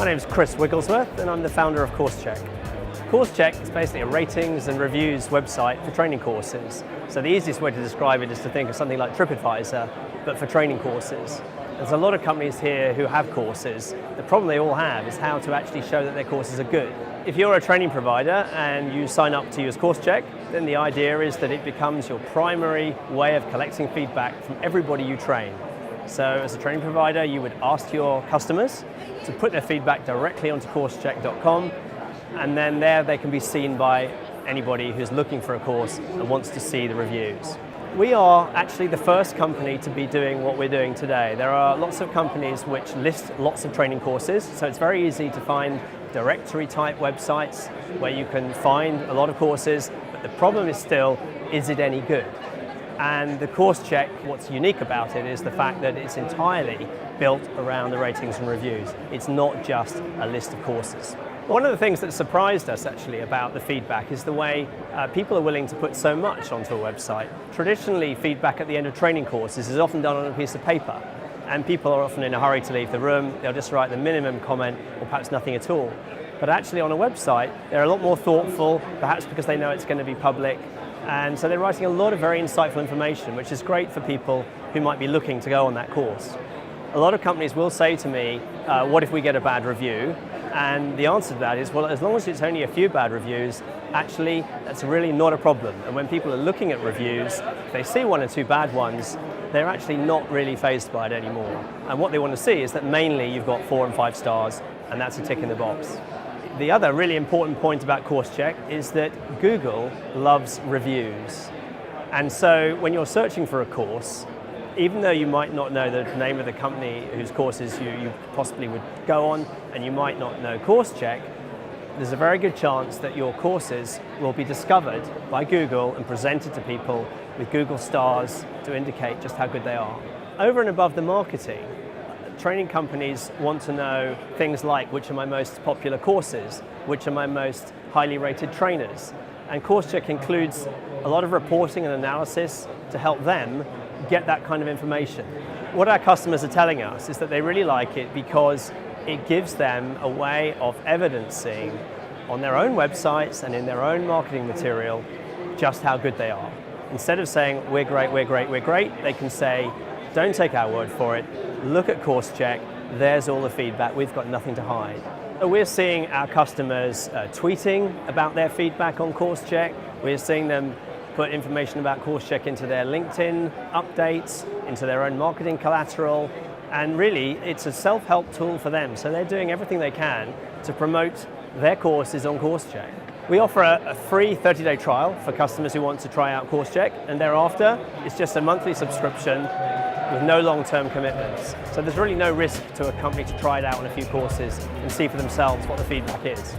My name is Chris Wigglesworth and I'm the founder of CourseCheck. CourseCheck is basically a ratings and reviews website for training courses. So the easiest way to describe it is to think of something like TripAdvisor, but for training courses. There's a lot of companies here who have courses. The problem they all have is how to actually show that their courses are good. If you're a training provider and you sign up to use CourseCheck, then the idea is that it becomes your primary way of collecting feedback from everybody you train. So as a training provider, you would ask your customers to put their feedback directly onto coursecheck.com, and then there they can be seen by anybody who's looking for a course and wants to see the reviews. We are actually the first company to be doing what we're doing today. There are lots of companies which list lots of training courses, so it's very easy to find directory type websites where you can find a lot of courses, but the problem is still, is it any good? And the CourseCheck, what's unique about it is the fact that it's entirely built around the ratings and reviews. It's not just a list of courses. One of the things that surprised us actually about the feedback is the way people are willing to put so much onto a website. Traditionally, feedback at the end of training courses is often done on a piece of paper, and people are often in a hurry to leave the room. They'll just write the minimum comment or perhaps nothing at all. But actually on a website, they're a lot more thoughtful, perhaps because they know it's going to be public. And so they're writing a lot of very insightful information, which is great for people who might be looking to go on that course. A lot of companies will say to me, what if we get a bad review? And the answer to that is, well, as long as it's only a few bad reviews, actually, that's really not a problem. And when people are looking at reviews, if they see one or two bad ones, they're actually not really fazed by it anymore. And what they want to see is that mainly you've got 4 and 5 stars, and that's a tick in the box. The other really important point about CourseCheck is that Google loves reviews. And so when you're searching for a course, even though you might not know the name of the company whose courses you possibly would go on, and you might not know CourseCheck, there's a very good chance that your courses will be discovered by Google and presented to people with Google stars to indicate just how good they are. Over and above the marketing, training companies want to know things like which are my most popular courses, which are my most highly rated trainers. And CourseCheck includes a lot of reporting and analysis to help them get that kind of information. What our customers are telling us is that they really like it because it gives them a way of evidencing on their own websites and in their own marketing material just how good they are. Instead of saying, we're great, we're great, we're great, they can say, don't take our word for it, look at CourseCheck, there's all the feedback, we've got nothing to hide. We're seeing our customers tweeting about their feedback on CourseCheck. We're seeing them put information about CourseCheck into their LinkedIn updates, into their own marketing collateral, and really it's a self-help tool for them. So they're doing everything they can to promote their courses on CourseCheck. We offer a free 30-day trial for customers who want to try out CourseCheck, and thereafter it's just a monthly subscription with no long-term commitments. So there's really no risk to a company to try it out on a few courses and see for themselves what the feedback is.